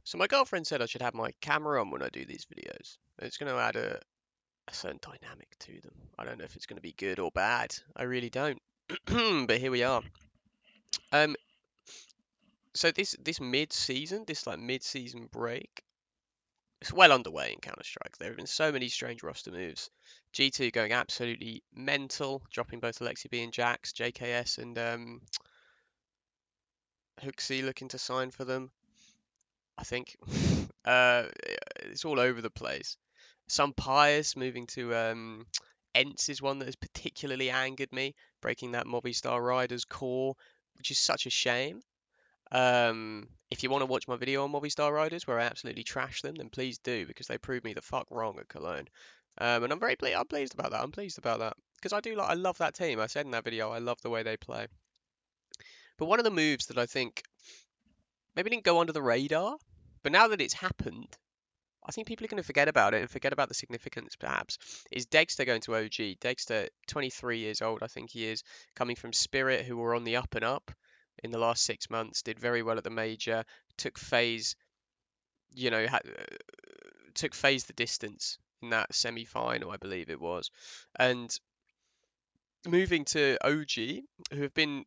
So my girlfriend said I should have my camera on when I do these videos. It's going to add a certain dynamic to them. I don't know if it's going to be good or bad. I really don't. But here we are. Um, so this mid-season, this like mid-season break, it's well underway in Counter-Strike. There have been so many strange roster moves. G2 going absolutely mental, dropping both Alexi B and Jax, JKS and Hooksy looking to sign for them. I think it's all over the place. Some Pious moving to Ents is one that has particularly angered me, breaking that Movistar Riders core, which is such a shame. If you want to watch my video on Movistar Riders where I absolutely trash them, then please do because they proved me the fuck wrong at Cologne. And I'm pleased about that. I'm pleased about that because I love that team. I said in that video I love the way they play. But one of the moves that I think maybe didn't go under the radar, but now that it's happened, I think people are going to forget about it and forget about the significance, perhaps, is degster going to OG. Degster, 23 years old, I think he is, coming from Spirit, who were on the up and up in the last 6 months, did very well at the major, took phase, took phase the distance in that semi-final, I believe it was. And moving to OG, who have been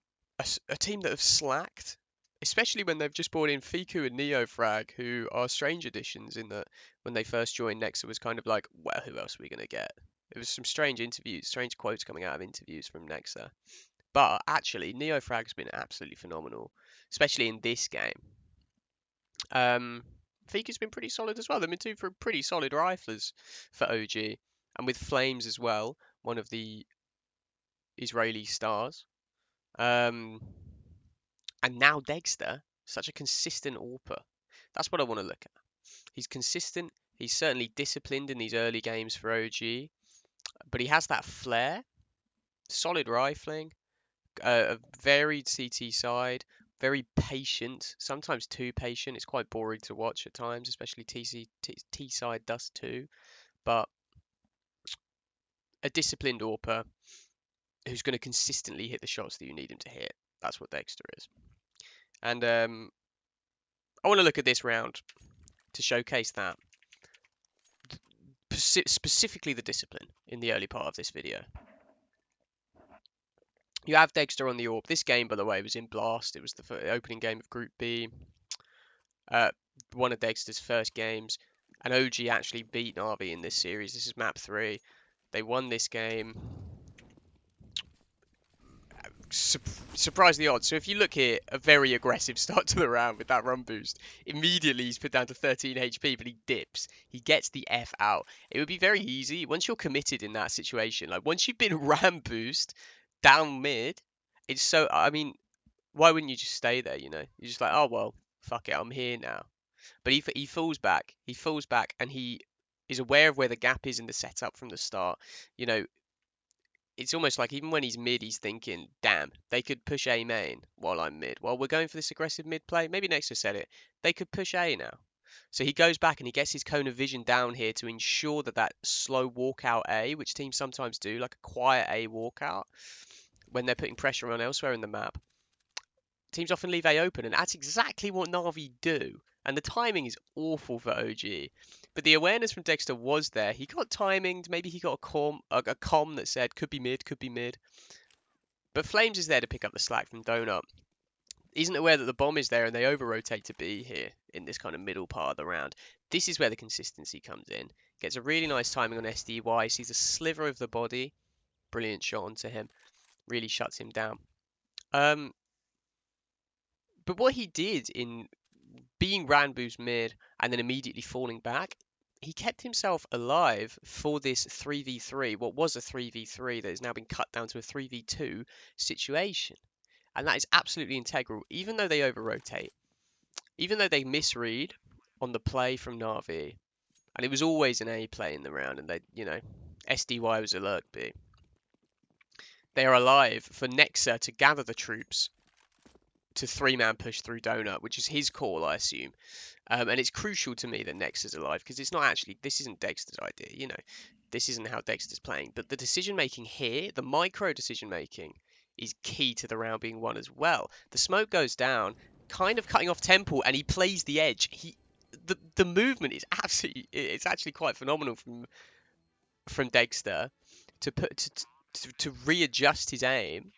a team that have slacked, especially when they've just brought in Fiku and Neofrag, who are strange additions in that when they first joined Nexa was kind of like, well, who else are we going to get? There was some strange interviews, strange quotes coming out of interviews from Nexa. But actually, Neofrag's been absolutely phenomenal, especially in this game. Fiku's been pretty solid as well. They've been two for pretty solid riflers for OG. And with Flames as well, one of the Israeli stars. Um, and now degster, such a consistent AWPer. That's what I want to look at. He's consistent. He's certainly disciplined in these early games for OG, but he has that flair, solid rifling, a varied CT side, very patient, sometimes too patient. It's quite boring to watch at times, especially T side does too. But a disciplined AWPer who's going to consistently hit the shots that you need him to hit. That's what degster is. And I want to look at this round to showcase that. Specifically the discipline in the early part of this video. You have degster on the AWP. This game, by the way, was in Blast. It was the opening game of Group B. One of degster's first games. And OG actually beat Na'Vi in this series. This is map 3. They won this game. Surprise the odds. So if you look here, a very aggressive start to the round with that run boost. Immediately he's put down to 13 HP, but he dips. He gets the F out. It would be very easy once you're committed in that situation. Like once you've been ram boost down mid, it's so. I mean, why wouldn't you just stay there? You know, you're just like, oh well, fuck it, I'm here now. But he falls back. He falls back, and he is aware of where the gap is in the setup from the start. You know, it's almost like even when he's mid, he's thinking, damn, they could push A main while I'm mid. Well, we're going for this aggressive mid play. Maybe Nexus said it. They could push A now. So he goes back and he gets his cone of vision down here to ensure that that slow walkout A, which teams sometimes do, like a quiet A walkout, when they're putting pressure on elsewhere in the map, teams often leave A open, and that's exactly what Na'Vi do. And the timing is awful for OG. But the awareness from degster was there. He got timinged. Maybe he got a com that said could be mid, could be mid. But Flames is there to pick up the slack from Donut. Isn't aware that the bomb is there and they over-rotate to B here in this kind of middle part of the round. This is where the consistency comes in. Gets a really nice timing on SDY. Sees a sliver of the body. Brilliant shot onto him. Really shuts him down. But what he did in being ran boost mid and then immediately falling back, he kept himself alive for this 3v3, what was a 3v3 that has now been cut down to a 3v2 situation. And that is absolutely integral, even though they over-rotate, even though they misread on the play from Na'Vi. And it was always an A play in the round, and they, SDY was alert B. They are alive for Nexa to gather the troops to 3-man push through Donut, which is his call, I assume. And it's crucial to me that Nexa's alive, because it's not actually, this isn't degster's idea, this isn't how degster's playing. But the decision-making here, the micro decision-making, is key to the round being won as well. The smoke goes down, kind of cutting off Temple, and he plays the edge. the movement is absolutely, it's actually quite phenomenal from degster to to readjust his aim,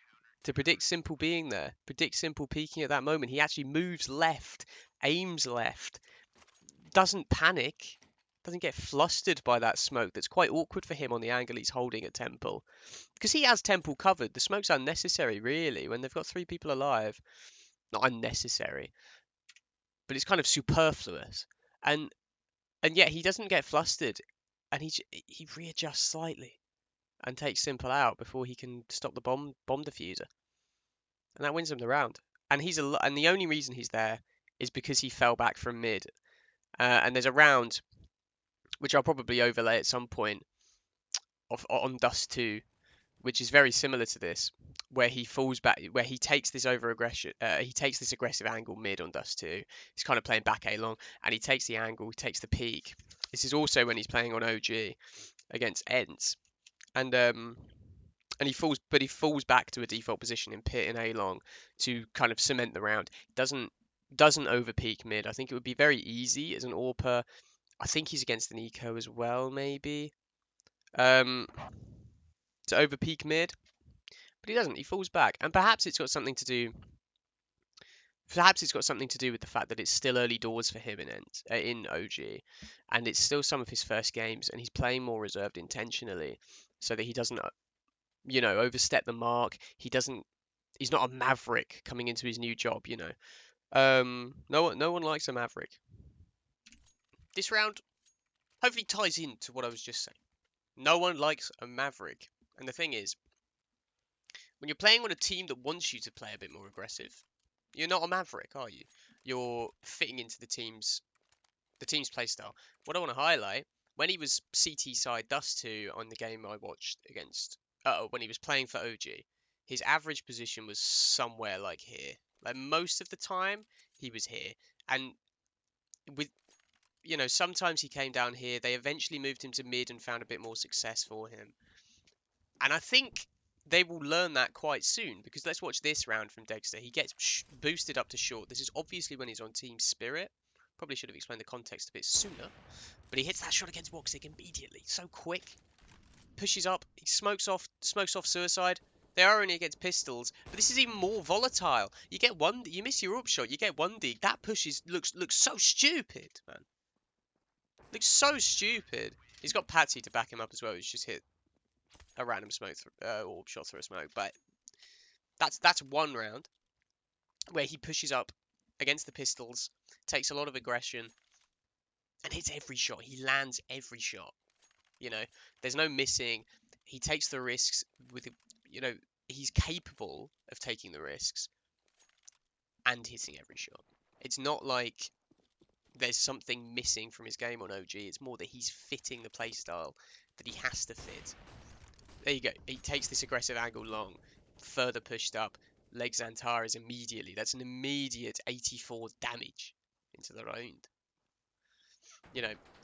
to predict simple being there, predict simple peeking at that moment. He actually moves left, aims left, doesn't panic, doesn't get flustered by that smoke that's quite awkward for him on the angle he's holding at temple. Because he has temple covered, the smoke's unnecessary, really, when they've got 3 people alive. Not unnecessary, but it's kind of superfluous. And yet he doesn't get flustered, and he readjusts slightly and takes simple out before he can stop the bomb diffuser, and that wins him the round. And and the only reason he's there is because he fell back from mid. And there's a round which I'll probably overlay at some point on Dust 2, which is very similar to this, where he falls back, where he takes this he takes this aggressive angle mid on Dust 2. He's kind of playing back A long, and he takes the angle, he takes the peak. This is also when he's playing on OG against Ents, and he falls back to a default position in pit and A long to kind of cement the round. Doesn't over peak mid. I think it would be very easy as an AWPer. I think he's against an eco as well, maybe. Um, to over peak mid, but he doesn't. He falls back, and perhaps it's got something to do. Perhaps it's got something to do with the fact that it's still early doors for him in OG, and it's still some of his first games, and he's playing more reserved intentionally, so that he doesn't, overstep the mark. He's not a maverick coming into his new job. No one likes a maverick. This round hopefully ties into what I was just saying. No one likes a maverick, and the thing is, when you're playing on a team that wants you to play a bit more aggressive, you're not a maverick, are you? You're fitting into the team's playstyle. What I want to highlight, when he was CT side Dust 2 on the game I watched against, when he was playing for OG, his average position was somewhere like here. Like most of the time, he was here. And with, sometimes he came down here. They eventually moved him to mid and found a bit more success for him. And I think they will learn that quite soon, because let's watch this round from degster. He gets boosted up to short. This is obviously when he's on Team Spirit. Probably should have explained the context a bit sooner. But he hits that shot against Woxic immediately. So quick. Pushes up. He smokes off suicide. They are only against pistols, but this is even more volatile. You miss your up shot, you get 1D. That push looks so stupid, man. Looks so stupid. He's got Patsy to back him up as well. He's just hit a random smoke orb shot through a smoke, but that's one round where he pushes up against the pistols, takes a lot of aggression, and hits every shot. He lands every shot. There's no missing. He takes the risks he's capable of taking the risks and hitting every shot. It's not like there's something missing from his game on OG. It's more that he's fitting the playstyle that he has to fit. There you go. He takes this aggressive angle long, further pushed up, legs Antares immediately. That's an immediate 84 damage into the round.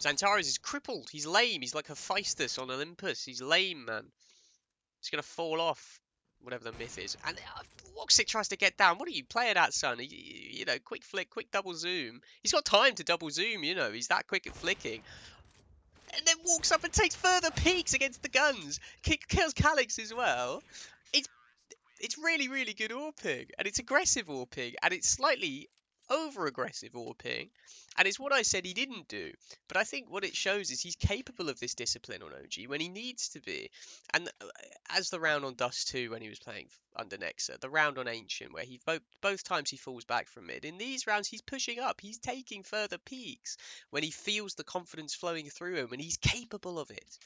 Xantares is crippled. He's lame. He's like Hephaestus on Olympus. He's lame, man. He's going to fall off, whatever the myth is. And Woxic tries to get down. What are you playing at, son? Quick flick, quick double zoom. He's got time to double zoom, He's that quick at flicking. And then walks up and takes further peeks against the guns. Kills Calyx as well. It's really, really good AWPing. And it's aggressive AWPing. And it's slightly over-aggressive AWPing. And it's what I said he didn't do. But I think what it shows is he's capable of this discipline on OG when he needs to be. And as the round on Dust 2 when he was playing under Nexa, the round on Ancient where he both times he falls back from mid. In these rounds he's pushing up. He's taking further peaks when he feels the confidence flowing through him and he's capable of it.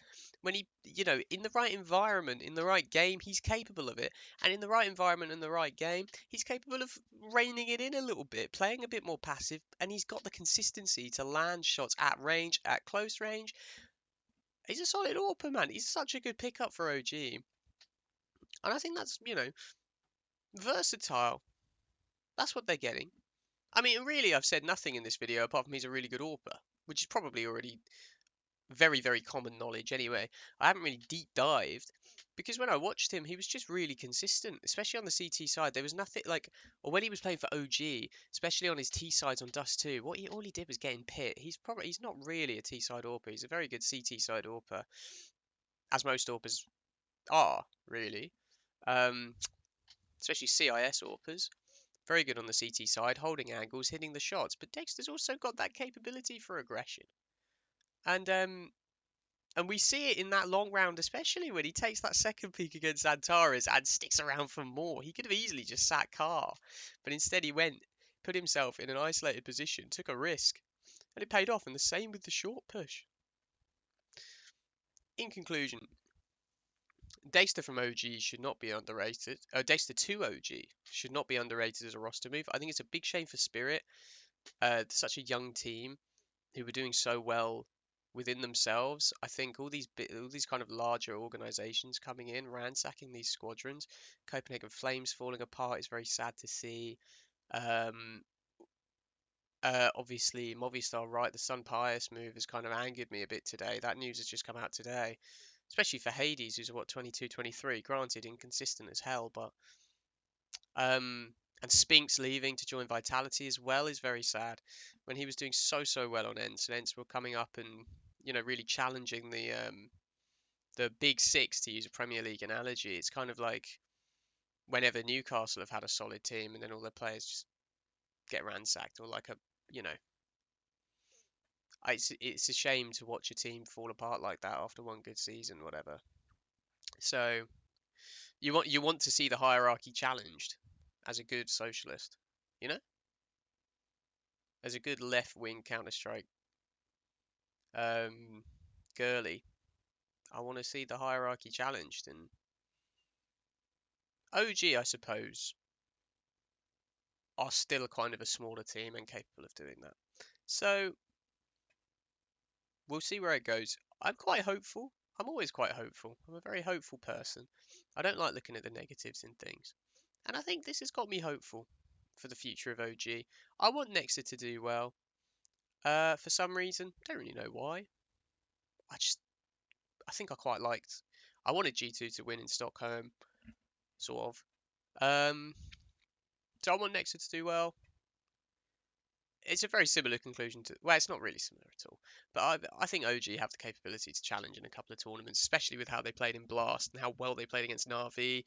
When he, in the right environment, in the right game, he's capable of it. And in the right environment and the right game, he's capable of reining it in a little bit, playing a bit more passive, and he's got the consistency to land shots at range, at close range. He's a solid AWPer, man. He's such a good pickup for OG. And I think that's, versatile. That's what they're getting. I mean, really, I've said nothing in this video apart from he's a really good AWPer, which is probably already very, very common knowledge anyway. I haven't really deep dived because when I watched him, he was just really consistent, especially on the CT side. There was nothing like, or when he was playing for OG, especially on his T sides on Dust 2, all he did was get in pit. He's not really a T side AWPer. He's a very good CT side AWPer, as most AWPers are, really. Um, Especially CIS AWPers. Very good on the CT side, holding angles, hitting the shots. But Dexter's also got that capability for aggression. And we see it in that long round, especially when he takes that second peek against Antares and sticks around for more. He could have easily just sat Carr, but instead he went, put himself in an isolated position, took a risk, and it paid off. And the same with the short push. In conclusion, Dexter from OG should not be underrated. Dexter to OG should not be underrated as a roster move. I think it's a big shame for Spirit. Such a young team who were doing so well within themselves. I think all these kind of larger organizations coming in, ransacking these squadrons, Copenhagen Flames falling apart is very sad to see. Um, Obviously, Movistar, right, the Sun Pius move has kind of angered me a bit today. That news has just come out today, especially for Hades, who's what 22, 23. Granted, inconsistent as hell, but and Spinks leaving to join Vitality as well is very sad. When he was doing so well on Ents, and Ents were coming up and really challenging the big six, to use a Premier League analogy. It's kind of like whenever Newcastle have had a solid team and then all their players just get ransacked, or like a you know, it's a shame to watch a team fall apart like that after one good season, whatever. So you want to see the hierarchy challenged as a good socialist, you know, as a good left wing Counter Strike girly. I want to see the hierarchy challenged, and OG, I suppose, are still a kind of a smaller team and capable of doing that. So we'll see where it goes. I'm quite hopeful. I'm always quite hopeful. I'm a very hopeful person. I don't like looking at the negatives in things. And I think this has got me hopeful for the future of OG. I want Nexa to do well. For some reason, don't really know why. I just, I think I quite liked. I wanted G2 to win in Stockholm, sort of. So I want Nexa to do well. It's a very similar conclusion to, well, it's not really similar at all, but I think OG have the capability to challenge in a couple of tournaments, especially with how they played in Blast and how well they played against Na'Vi.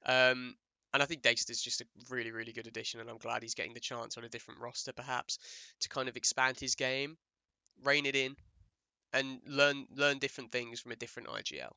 And I think Dexter's just a really good addition, and I'm glad he's getting the chance on a different roster, perhaps, to kind of expand his game, rein it in, and learn different things from a different IGL.